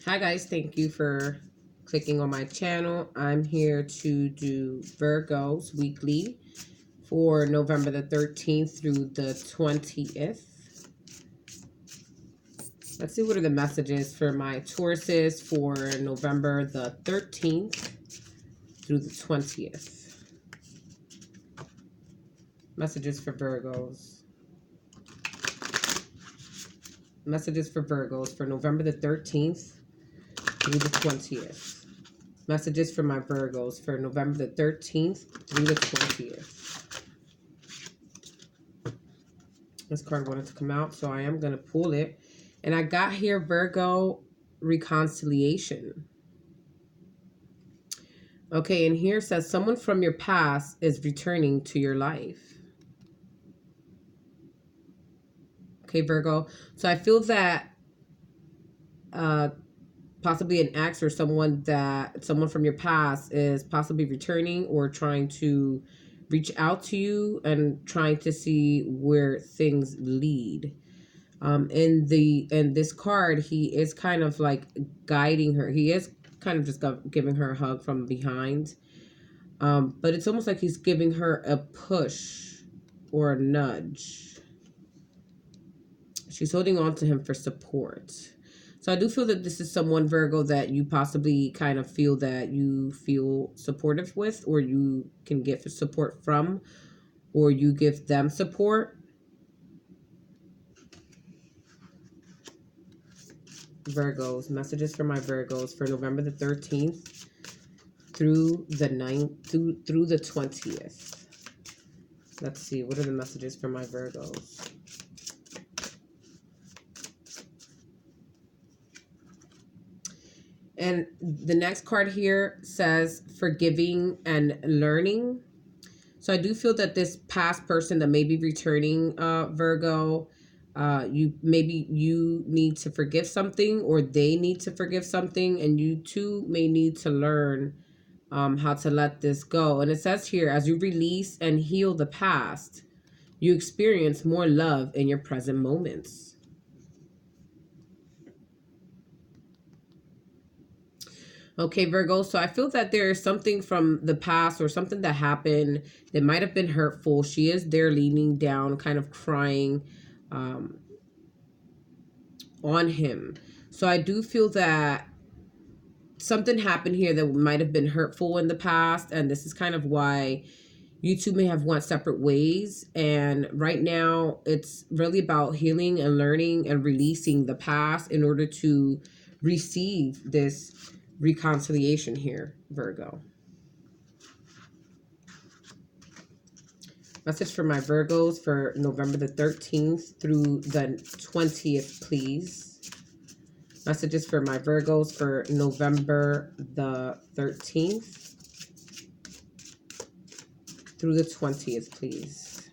Hi guys, thank you for clicking on my channel. I'm here to do Virgos weekly for November the 13th through the 20th. Let's see what are the messages for my Tauruses for November the 13th through the 20th. Messages for Virgos. Messages for Virgos for November the 13th through the 20th. Messages for my Virgos for November the 13th through the 20th. This card wanted to come out, so I am going to pull it. And I got here Virgo reconciliation. Okay, and here it says someone from your past is returning to your life. Okay, Virgo. So I feel that possibly an ex or someone from your past is possibly returning or trying to reach out to you and trying to see where things lead. In this card, he is kind of like guiding her. He is kind of just giving her a hug from behind. But it's almost like he's giving her a push or a nudge. She's holding on to him for support. So I do feel that this is someone, Virgo, that you possibly kind of feel that you feel supportive with, or you can get support from, or you give them support. Virgos, messages for my Virgos for November the 13th through the 9th, through the 20th. Let's see, what are the messages for my Virgos? And the next card here says forgiving and learning. So I do feel that this past person that may be returning, Virgo, you need to forgive something, or they need to forgive something, and you too may need to learn how to let this go. And it says here, as you release and heal the past, you experience more love in your present moments. Okay, Virgo, so I feel that there is something from the past or something that happened that might have been hurtful. She is there leaning down, kind of crying on him. So I do feel that something happened here that might have been hurtful in the past, and this is kind of why you two may have went separate ways. And right now, it's really about healing and learning and releasing the past in order to receive this reconciliation here, Virgo. Message for my Virgos for November the 13th through the 20th, please. Messages for my Virgos for November the 13th through the 20th, please.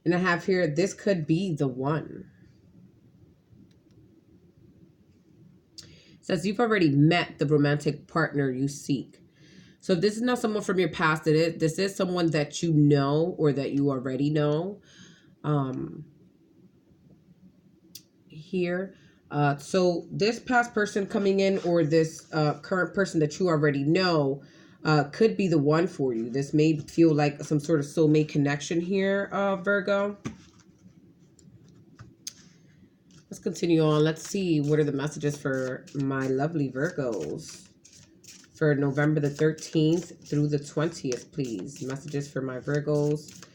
And I have here, this could be the one. It says you've already met the romantic partner you seek. So if this is not someone from your past, this is someone that you know or that you already know. Here. So this past person coming in, or this current person that you already know, could be the one for you. This may feel like some sort of soulmate connection here, Virgo. Let's continue on. Let's see, what are the messages for my lovely Virgos for November the 13th through the 20th, please. Messages for my Virgos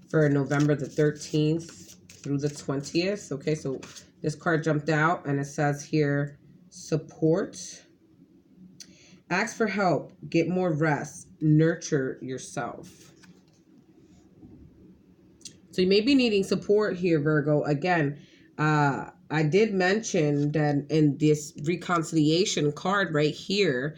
for November the 13th through the 20th. Okay, so this card jumped out and it says here, support. Ask for help. Get more rest. Nurture yourself. So you may be needing support here, Virgo. Again, I did mention that in this reconciliation card right here,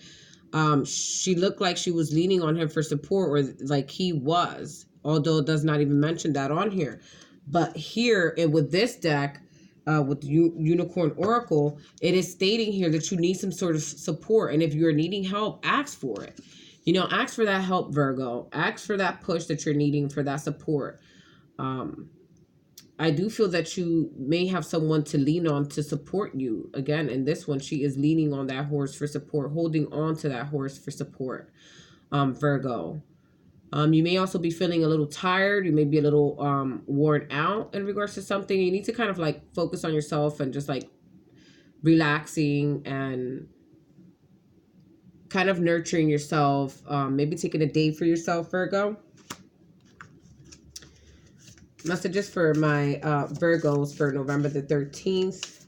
she looked like she was leaning on him for support, or like he was, although it does not even mention that on here. But here, and with this deck, with Unicorn Oracle, it is stating here that you need some sort of support. And if you're needing help, ask for it. You know, ask for that help, Virgo. Ask for that push that you're needing, for that support. I do feel that you may have someone to lean on to support you. Again, in this one, she is leaning on that horse for support, holding on to that horse for support, Virgo. You may also be feeling a little tired. You may be a little worn out in regards to something. You need to kind of like focus on yourself and just like relaxing and kind of nurturing yourself. Maybe taking a day for yourself, Virgo. Messages for my Virgos for November the 13th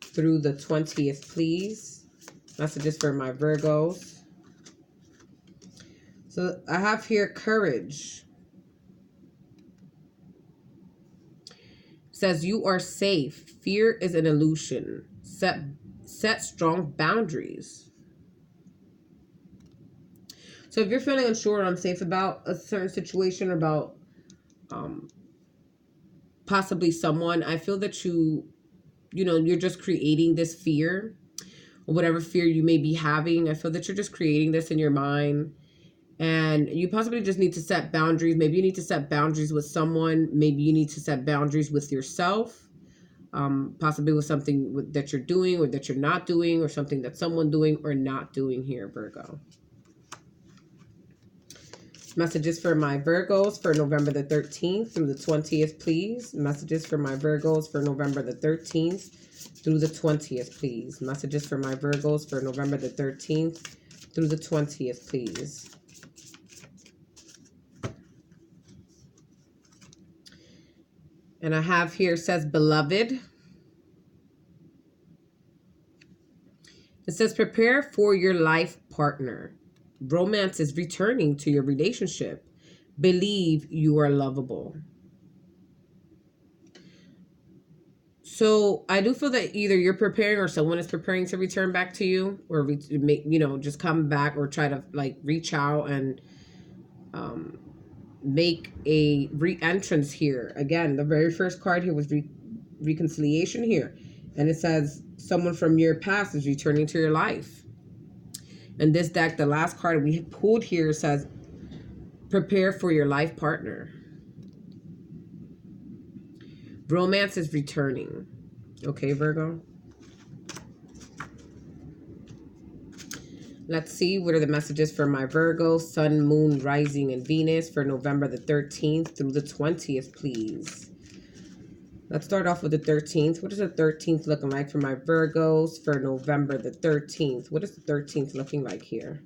through the 20th, please. Messages for my Virgos. So I have here courage. It says you are safe. Fear is an illusion. Set strong boundaries. So if you're feeling unsure or unsafe about a certain situation, about possibly someone, I feel that you're just creating this fear, or whatever fear you may be having. I feel that you're just creating this in your mind, and you possibly just need to set boundaries. Maybe you need to set boundaries with someone. Maybe you need to set boundaries with yourself, possibly with something that you're doing or that you're not doing, or something that someone doing or not doing here, Virgo. Messages for my Virgos for November the 13th through the 20th, please. Messages for my Virgos for November the 13th through the 20th, please. Messages for my Virgos for November the 13th through the 20th, please. And I have here, says beloved. It says prepare for your life partner. Romance is returning to your relationship. Believe you are lovable. So I do feel that either you're preparing or someone is preparing to return back to you, or just come back, or try to like reach out and make a re-entrance here. Again, the very first card here was reconciliation here, and it says someone from your past is returning to your life. And this deck, the last card we pulled here says, prepare for your life partner. Romance is returning. Okay, Virgo. Let's see, what are the messages for my Virgo, Sun, Moon, Rising, and Venus for November the 13th through the 20th, please. Let's start off with the 13th. What is the 13th looking like for my Virgos for November the 13th? What is the 13th looking like here?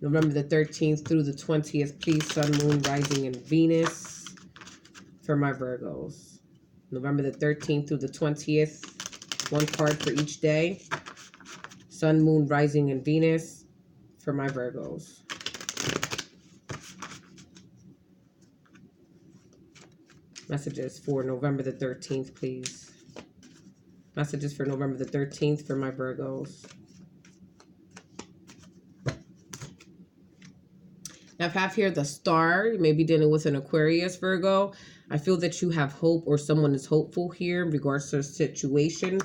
November the 13th through the 20th, please. Sun, Moon, Rising, and Venus for my Virgos. November the 13th through the 20th. One card for each day. Sun, Moon, Rising, and Venus for my Virgos. Messages for November the 13th, please. Messages for November the 13th for my Virgos. Now, I have here the Star. You may be dealing with an Aquarius, Virgo. I feel that you have hope, or someone is hopeful here in regards to a situation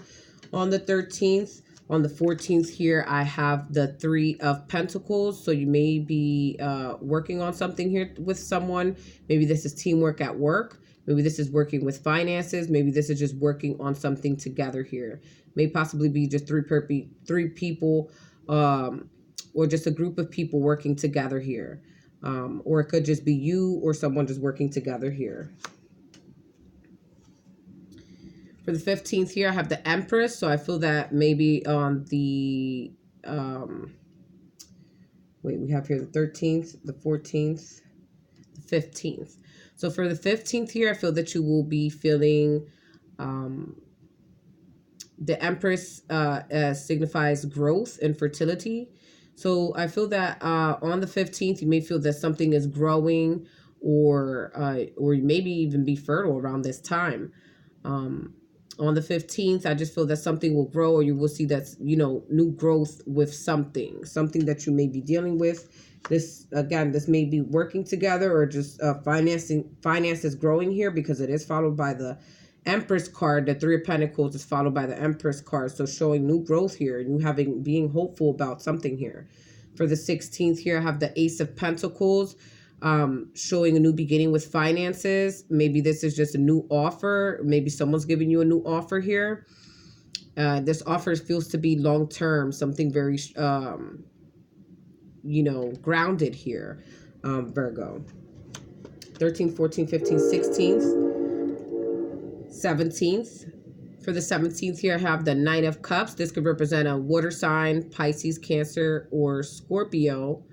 on the 13th. On the 14th here, I have the Three of Pentacles. So you may be working on something here with someone. Maybe this is teamwork at work. Maybe this is working with finances. Maybe this is just working on something together here. May possibly be just three people, or just a group of people working together here. Or it could just be you or someone just working together here. For the 15th here, I have the Empress. So I feel that maybe on the, we have here the 13th, the 14th, the 15th. So for the 15th here, I feel that you will be feeling, the Empress signifies growth and fertility. So I feel that on the 15th, you may feel that something is growing, or maybe even be fertile around this time. On the 15th, I just feel that something will grow, or you will see that's, new growth with something that you may be dealing with. This, again, this may be working together, or just finances growing here, because it is followed by the Empress card. The Three of Pentacles is followed by the Empress card. So showing new growth here, and you being hopeful about something here. For the 16th here, I have the Ace of Pentacles. showing a new beginning with finances. Maybe this is just a new offer. Maybe someone's giving you a new offer here. This offer feels to be long term, something very grounded here. Virgo. 13th, 14th, 15th, 16th, 17th. For the 17th here, I have the Knight of Cups. This could represent a water sign, Pisces, Cancer, or Scorpio.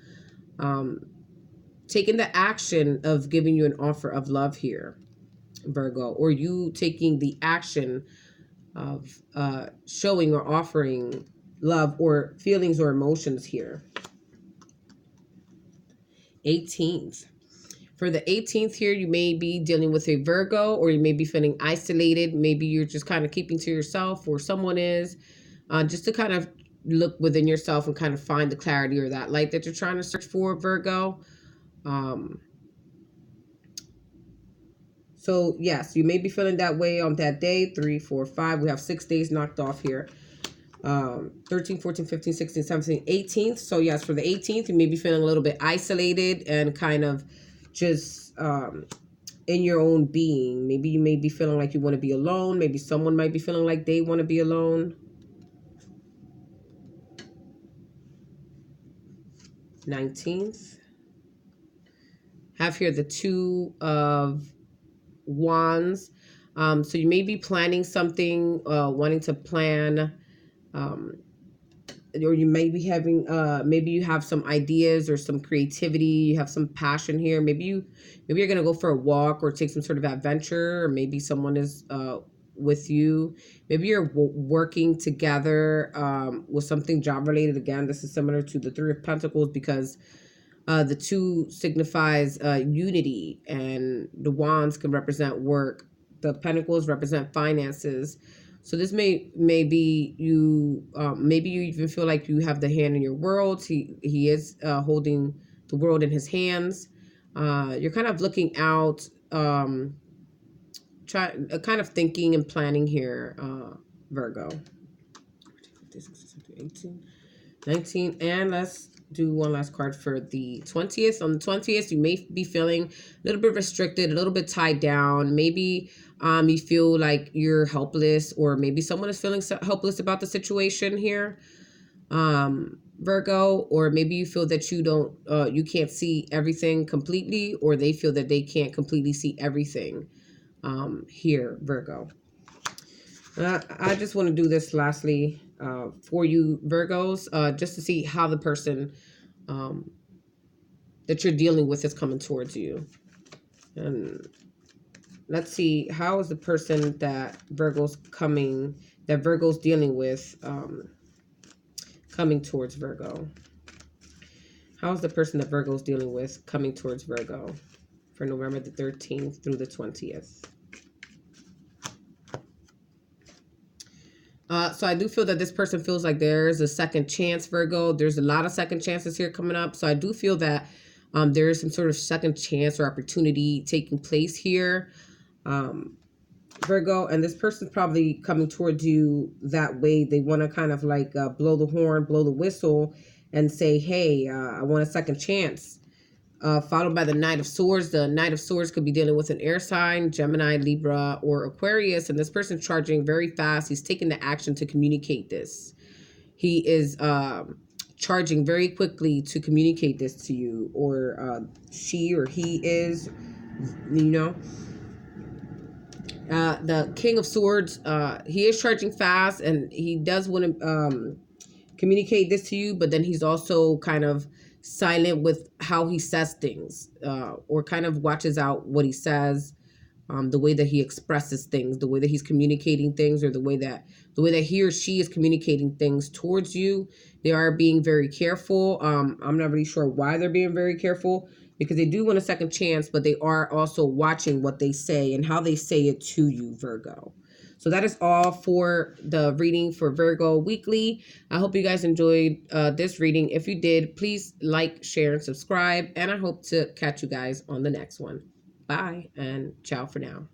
Taking the action of giving you an offer of love here, Virgo, or you taking the action of showing or offering love or feelings or emotions here. 18th. For the 18th here, you may be dealing with a Virgo, or you may be feeling isolated. Maybe you're just kind of keeping to yourself, or someone is, just to kind of look within yourself and kind of find the clarity or that light that you're trying to search for, Virgo. So yes, you may be feeling that way on that day. 3, 4, 5. We have 6 days knocked off here. 13, 14, 15, 16, 17, 18th. So yes, for the 18th, you may be feeling a little bit isolated and kind of just in your own being. Maybe you may be feeling like you want to be alone. Maybe someone might be feeling like they want to be alone. 19th. Have here the 2 of Wands. So you may be planning something, wanting to plan, or you may be having, maybe you have some ideas or some creativity. You have some passion here. Maybe you're going to go for a walk or take some sort of adventure, or maybe someone is, with you. Maybe you're working together, with something job related. Again, this is similar to the 3 of Pentacles, because the 2 signifies unity, and the Wands can represent work. The Pentacles represent finances. So this may be you. Maybe you even feel like you have the hand in your world. He is holding the world in his hands. You're kind of looking out, kind of thinking and planning here, Virgo. 18, 19, and let's do one last card for the 20th. On the 20th, you may be feeling a little bit restricted, a little bit tied down. Maybe you feel like you're helpless, or maybe someone is feeling helpless about the situation here, Virgo, or maybe you feel that you can't see everything completely, or they feel that they can't completely see everything here, Virgo. I just want to do this lastly for you, Virgos, just to see how the person that you're dealing with is coming towards you. And let's see, how is the person that Virgo's dealing with coming towards Virgo? How is the person that Virgo's dealing with coming towards Virgo for November the 13th through the 20th? So I do feel that this person feels like there's a second chance, Virgo. There's a lot of second chances here coming up. So I do feel that there is some sort of second chance or opportunity taking place here, Virgo. And this person's probably coming towards you that way. They want to kind of like blow the horn, blow the whistle, and say, hey, I want a second chance. Followed by the Knight of Swords. The Knight of Swords could be dealing with an air sign, Gemini, Libra, or Aquarius. And this person's charging very fast. He's taking the action to communicate this. He is charging very quickly to communicate this to you. Or she or he is, the King of Swords, he is charging fast, and he does want to communicate this to you. But then he's also kind of silent with how he says things, or kind of watches out what he says, the way that he expresses things, the way that he's communicating things, or the way that he or she is communicating things towards you. They are being very careful. I'm not really sure why they're being very careful, because they do want a second chance, but they are also watching what they say and how they say it to you, Virgo. So that is all for the reading for Virgo weekly. I hope you guys enjoyed this reading. If you did, please like, share, and subscribe. And I hope to catch you guys on the next one. Bye and ciao for now.